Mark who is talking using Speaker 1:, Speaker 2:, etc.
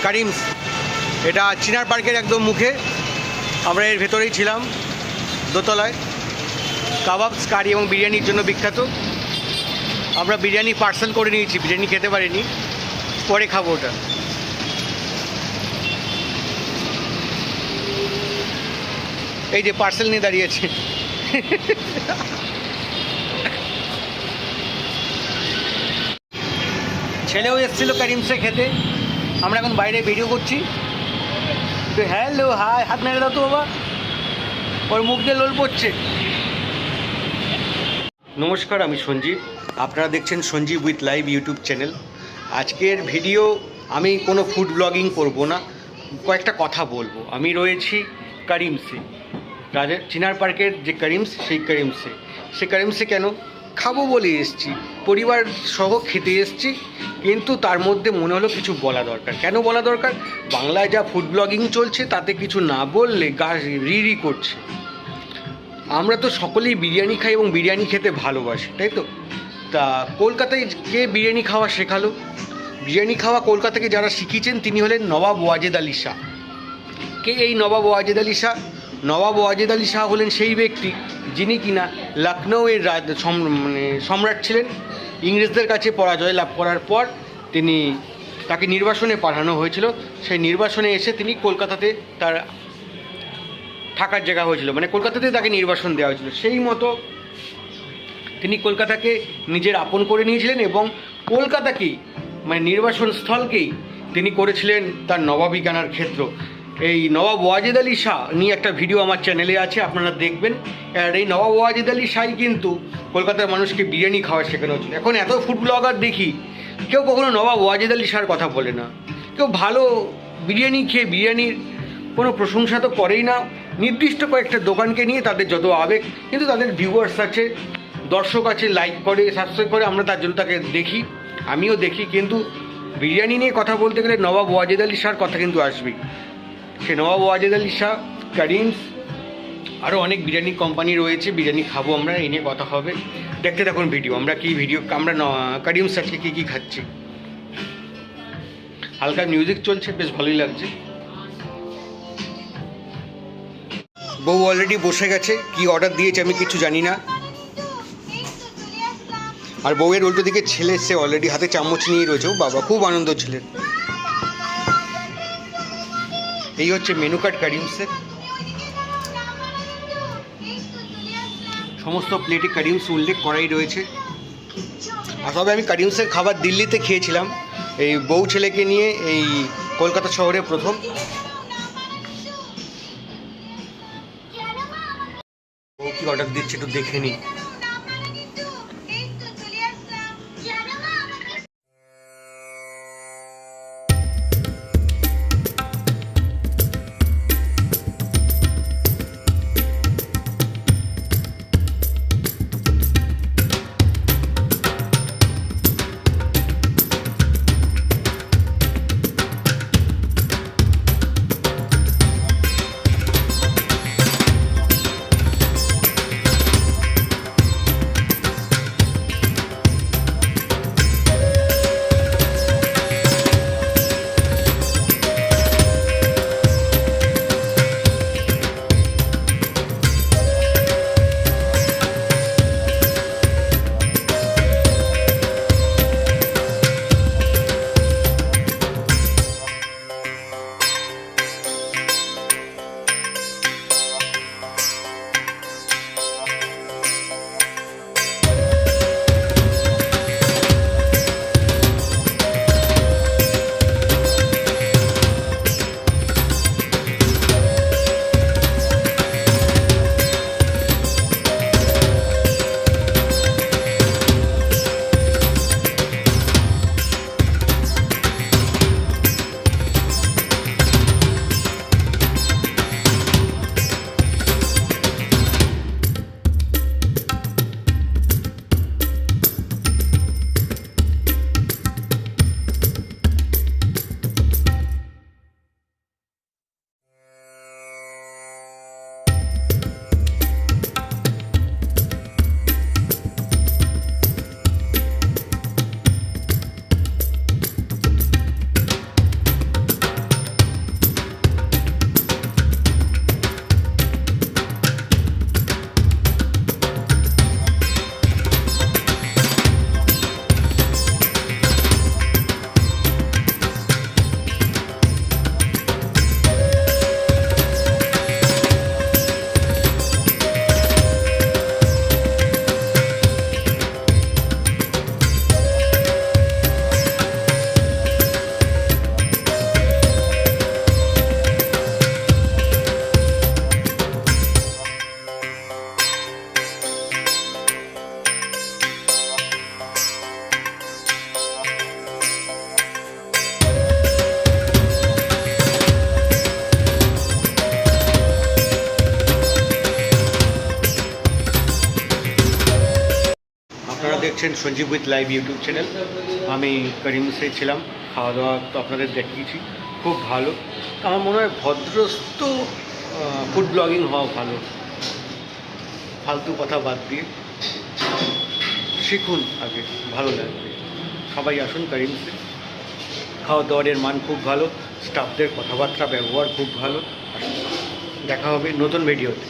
Speaker 1: কারিমস, এটা চিনার পার্কের একদম মুখে। আমরা এর ভেতরেই ছিলাম, দোতলায়। কাবাবস, কারি এবং বিরিয়ানির জন্য বিখ্যাত। আমরা বিরিয়ানি পার্সেল করে নিয়েছি, বিরিয়ানি খেতে পারিনি, পরে খাবো ওটা। এই যে পার্সেল নিয়ে দাঁড়িয়েছে। ছেলেও এসেছিলো কারিমসে খেতে। আমরা এখন বাইরে ভিডিও করছি। তো হ্যালো, হাই, হাত মেরে দাও তো বাবা, ওর মুখ দিয়ে লোল পড়ছে। নমস্কার, আমি সঞ্জীব, আপনারা দেখছেন Sanjib with live YouTube channel. আজকের ভিডিও আমি কোনো ফুড ব্লগিং করব না, কয়েকটা কথা বলবো। আমি রয়েছি কারিমসে, চিনার পার্কের যে কারিমস, সেই কারিমসে। সে কারিমসে কেন খাবো বলে এসেছি, পরিবার সহ খেতে এসেছি, কিন্তু তার মধ্যে মনে হলো কিছু বলা দরকার। কেন বলা দরকার? বাংলায় যা ফুড ব্লগিং চলছে তাতে কিছু না বললে গা রি করছে। আমরা তো সকলেই বিরিয়ানি খাই এবং বিরিয়ানি খেতে ভালোবাসি, তাই তো? তা কলকাতায় কে বিরিয়ানি খাওয়া শেখালো? বিরিয়ানি খাওয়া কলকাতাকে যারা শিখিয়েছেন তিনি হলেন নবাব ওয়াজেদ আলী শাহ। কে এই নবাব ওয়াজেদ আলী শাহ? নবাব ওয়াজেদ আলী শাহ হলেন সেই ব্যক্তি যিনি কিনা লখনৌয়ের সম্রাট ছিলেন। ইংরেজদের কাছে পরাজয় লাভ করার পর তাকে নির্বাসনে পাঠানো হয়েছিল। সেই নির্বাসনে এসে তিনি কলকাতাতে তার থাকার জায়গা হয়েছিল, মানে কলকাতাতে তাকে নির্বাসন দেওয়া হয়েছিল। সেই মতো তিনি কলকাতাকে নিজের আপন করে নিয়েছিলেন এবং কলকাতাকেই, মানে নির্বাসন স্থলকেই তিনি করেছিলেন তার নবাবিকানার ক্ষেত্র। এই নবাব ওয়াজেদ আলী শাহ নিয়ে একটা ভিডিও আমার চ্যানেলে আছে, আপনারা দেখবেন। আর এই নবাব ওয়াজেদ আলী শাহ কিন্তু কলকাতার মানুষকে বিরিয়ানি খাওয়া শেখানো হচ্ছে। এখন এত ফুড ব্লগার দেখি, কেউ কখনো নবাব ওয়াজেদ আলী শাহর কথা বলে না, কেউ ভালো বিরিয়ানি খেয়ে বিরিয়ানির কোনো প্রশংসা তো করেই না। নির্দিষ্ট কয়েকটা দোকানকে নিয়ে তাদের যত আবেগ, কিন্তু তাদের ভিউয়ার্স আছে, দর্শক আছে, লাইক করে, সাবস্ক্রাইব করে, আমরা তার জন্য তাকে দেখি, আমিও দেখি। কিন্তু বিরিয়ানি নিয়ে কথা বলতে গেলে নবাব ওয়াজেদ আলী শাহর কথা কিন্তু আসবেই। সে নবাব ওয়াজেদ আলী শাহ, কারিমস, আরও অনেক বিরিয়ানি কোম্পানি রয়েছে। বিরিয়ানি খাবো আমরা, এই নিয়ে কথা হবে। দেখতে থাকুন ভিডিও। আমরা কারিমস আজকে কী কী খাচ্ছি। হালকা মিউজিক চলছে, বেশ ভালোই লাগছে। বউ অলরেডি বসে গেছে, কি অর্ডার দিয়েছে আমি কিছু জানি না। আর বউয়ের উল্টো দিকে ছেলে এসছে অলরেডি, হাতে চামচ নিয়ে রয়েছে। ও বাবা, খুব আনন্দ ছেলের। এই হচ্ছে মেনু কার্ড কারিমসের। সমস্ত প্লেটে কারিমস উল্লেখ করাই রয়েছে। আর তবে আমি কারিমসের খাবার দিল্লিতে খেয়েছিলাম, এই বউ ছেলেকে নিয়ে, এই কলকাতা শহরে প্রথম। বউ কি অর্ডার দিচ্ছে একটু দেখে নিই। দেখছেন Sanjib with live YouTube channel. আমি করিমসে ছিলাম, খাওয়া দাওয়া তো আপনাদের দেখিয়েছি, খুব ভালো। আমার মনে হয় ভদ্রস্থ ফুড ব্লগিং হওয়া ভালো। ফালতু কথা বাদ দিয়ে শিখুন, আগে ভালো লাগবে। সবাই আসুন করিমসে। খাওয়া দাওয়ারের মান খুব ভালো, স্টাফদের কথাবার্তা ব্যবহার খুব ভালো। দেখা হবে নতুন ভিডিওতে।